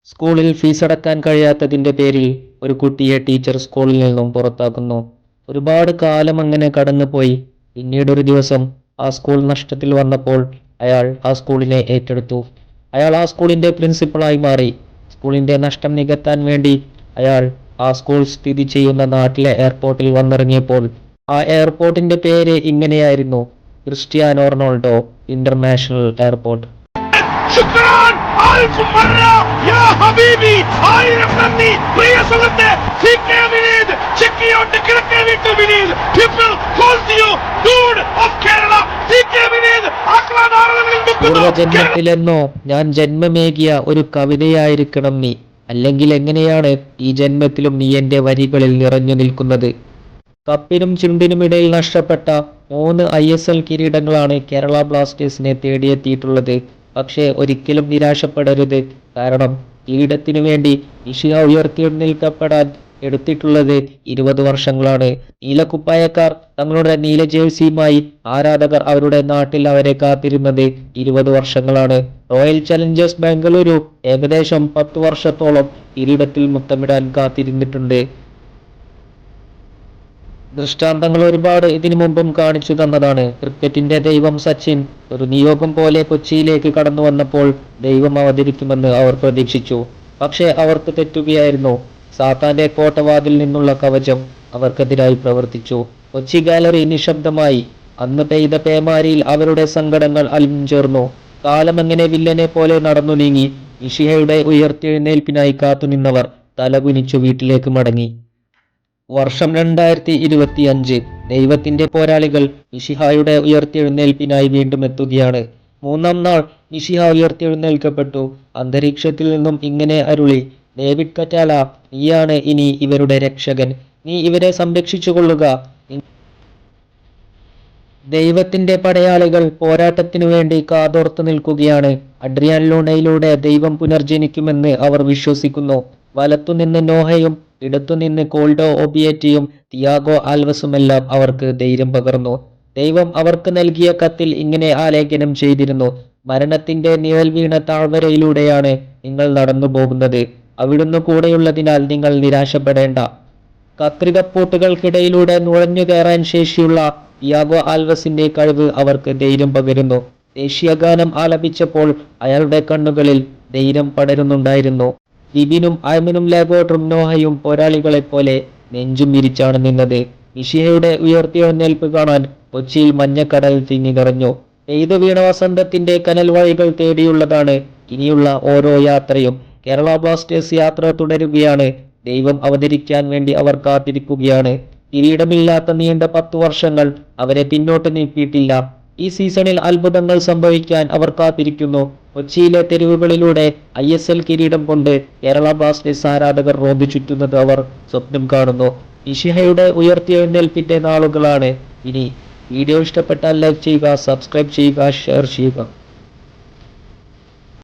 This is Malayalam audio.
സ്കൂളിൽ ഫീസടക്കാൻ കഴിയാത്തതിന്റെ പേരിൽ ഒരു കുട്ടിയെ ടീച്ചർ സ്കൂളിൽ നിന്നും പുറത്താക്കുന്നു. ഒരുപാട് കാലം അങ്ങനെ കടന്നുപോയി. പിന്നീടൊരു ദിവസം ആ സ്കൂൾ നഷ്ടത്തിൽ വന്നപ്പോൾ അയാൾ ആ സ്കൂളിനെ ഏറ്റെടുത്തു. അയാൾ ആ സ്കൂളിന്റെ പ്രിൻസിപ്പളായി മാറി. സ്കൂളിന്റെ നഷ്ടം നികത്താൻ വേണ്ടി അയാൾ ആ സ്കൂൾ സ്ഥിതി ചെയ്യുന്ന നാട്ടിലെ എയർപോർട്ടിൽ വന്നിറങ്ങിയപ്പോൾ ആ എയർപോർട്ടിന്റെ പേര് ഇങ്ങനെയായിരുന്നു: ക്രിസ്ത്യാനോ റൊണാൾഡോ ഇന്റർനാഷണൽ എയർപോർട്ട്. شكرا ألف مرة يا حبيبي. ആയിരം നന്ദി പ്രിയ സുഹൃത്തേ. CK Vineeth Chekkiyott Kizhakke Veettil Vineeth people calls you dude of Kerala. CK Vineeth ആക്രമണാരങ്ങളിൽ നിൽക്കുന്നു. ജന്മത്തിലെന്നോ ഞാൻ ജന്മമേകിയ ഒരു കവിതയായിരിക്കണം നീ, അല്ലെങ്കിൽ എങ്ങനെയാണ് ഈ ജന്മത്തിലും നീ എന്റെ വരികളിൽ നിറഞ്ഞു നിൽക്കുന്നത്? കപ്പിനും ചുണ്ടിനുമിടയിൽ നഷ്ടപ്പെട്ട 3 ISL കിരീടങ്ങളാണ് കേരള ബ്ലാസ്റ്റേഴ്സിനെ തേടിയെത്തിയിട്ടുള്ളത്. പക്ഷേ ഒരിക്കലും നിരാശപ്പെടരുത്. കാരണം കിരീടത്തിനു വേണ്ടി നിഷിഹ ഉയർത്തിയെഴുന്നേൽക്കപ്പെടാൻ എടുത്തിട്ടുള്ളത് 20 വർഷങ്ങളാണ്. നീലക്കുപ്പായക്കാർ തങ്ങളുടെ നീല ജേഴ്സിയുമായി ആരാധകർ അവരുടെ നാട്ടിൽ അവരെ കാത്തിരുന്നത് 20 വർഷങ്ങളാണ്. റോയൽ ചലഞ്ചേഴ്സ് ബാംഗ്ലൂരു ഏകദേശം 10 വർഷത്തോളം കിരീടത്തിൽ മുത്തമിടാൻ കാത്തിരുന്നിട്ടുണ്ട്. ദൃഷ്ടാന്തങ്ങൾ ഒരുപാട് ഇതിനു മുമ്പും കാണിച്ചു തന്നതാണ്. ക്രിക്കറ്റിന്റെ ദൈവം സച്ചിൻ ഒരു നിയോഗം പോലെ കൊച്ചിയിലേക്ക് കടന്നു വന്നപ്പോൾ ദൈവം അവതരിക്കുമെന്ന് അവർ പ്രതീക്ഷിച്ചു. പക്ഷേ അവർക്ക് തെറ്റുകയായിരുന്നു. സാത്താന്റെ കോട്ടവാതിൽ നിന്നുള്ള കവചം അവർക്കെതിരായി പ്രവർത്തിച്ചു. കൊച്ചി ഗാലറി നിശബ്ദമായി. അന്ന് പെയ്ത പേമാരിയിൽ അവരുടെ സങ്കടങ്ങൾ അലിഞ്ഞുചേർന്നു. കാലമെങ്ങനെ വില്ലനെ പോലെ നടന്നു നീങ്ങി. നിഷിഹയുടെ ഉയർത്തെഴുന്നേൽപ്പിനായി കാത്തുനിന്നവർ തലകുനിച്ചു വീട്ടിലേക്ക് മടങ്ങി. വർഷം 2025. ദൈവത്തിന്റെ പോരാളികൾ നിഷിഹയുടെ ഉയർത്തെഴുന്നേൽപ്പിനായി വീണ്ടും എത്തുകയാണ്. 3-ാം നാൾ നിഷിഹ ഉയർത്തെഴുന്നേൽക്കപ്പെട്ടു. അന്തരീക്ഷത്തിൽ നിന്നും ഇങ്ങനെ അരുളി: ഡേവിഡ് കറ്റാല, നീയാണ് ഇനി ഇവരുടെ രക്ഷകൻ. നീ ഇവരെ സംരക്ഷിച്ചുകൊള്ളുക. ദൈവത്തിന്റെ പടയാളികൾ പോരാട്ടത്തിനു വേണ്ടി കാതോർത്തു നിൽക്കുകയാണ്. അഡ്രിയാൻ ലൂണയിലൂടെ ദൈവം പുനർജനിക്കുമെന്ന് അവർ വിശ്വസിക്കുന്നു. വലത്തുനിന്ന് നോഹയും ഇടത്തുനിന്ന് കോൾഡോ ഒബിയേറ്റിയും തിയാഗോ ആൽവസുമെല്ലാം അവർക്ക് ധൈര്യം പകർന്നു. ദൈവം അവർക്ക് നൽകിയ കത്തിൽ ഇങ്ങനെ ആലേഖനം ചെയ്തിരുന്നു: മരണത്തിന്റെ നിഴൽ വീണ താഴ്വരയിലൂടെയാണ് നിങ്ങൾ നടന്നു പോകുന്നത്. അവിടുന്ന് കൂടെയുള്ളതിനാൽ നിങ്ങൾ നിരാശപ്പെടേണ്ട. കത്രികപ്പൂട്ടുകൾക്കിടയിലൂടെ നുഴഞ്ഞു കയറാൻ ശേഷിയുള്ള തിയാഗോ ആൽവസിന്റെ കഴിവ് അവർക്ക് ധൈര്യം പകരുന്നു. ദേശീയഗാനം ആലപിച്ചപ്പോൾ അയാളുടെ കണ്ണുകളിൽ ധൈര്യം പടരുന്നുണ്ടായിരുന്നു. ലിബിനും ഐമനും ലാഗോട്ടും നോഹയും പോരാളികളെപ്പോലെ നെഞ്ചും വിരിച്ചാണ് നിന്നത്. നിഷിഹയുടെ ഉയർത്തെഴുന്നേൽപ്പ് കാണാൻ കൊച്ചിയിൽ മഞ്ഞക്കടൽ തിങ്ങി നിറഞ്ഞു. പെയ്തു വീണ വസന്തത്തിന്റെ കനൽ വഴികൾ തേടിയുള്ളതാണ് ഇനിയുള്ള ഓരോ യാത്രയും. കേരള ബ്ലാസ്റ്റേഴ്സ് യാത്ര തുടരുകയാണ്. ദൈവം അവതരിക്കാൻ വേണ്ടി അവർ കാത്തിരിക്കുകയാണ്. കിരീടമില്ലാത്ത നീണ്ട 10 വർഷങ്ങൾ അവരെ പിന്നോട്ട് നീക്കിയിട്ടില്ല. ഈ സീസണിൽ അത്ഭുതങ്ങൾ സംഭവിക്കാൻ അവർ കാത്തിരിക്കുന്നു. കൊച്ചിയിലെ തെരുവുകളിലൂടെ ISL കിരീടം കൊണ്ട് കേരള ബ്ലാസ്റ്റേഴ്സ് ആരാധകർ റോന്തു ചുറ്റുന്നത് അവർ സ്വപ്നം കാണുന്നു. നിഷിഹയുടെ ഉയർത്തെഴുന്നേൽപ്പിന്റെ നാളുകളാണ് ഇനി. വീഡിയോ ഇഷ്ടപ്പെട്ടാൽ ലൈക്ക് ചെയ്യുക, സബ്സ്ക്രൈബ് ചെയ്യുക, ഷെയർ ചെയ്യുക.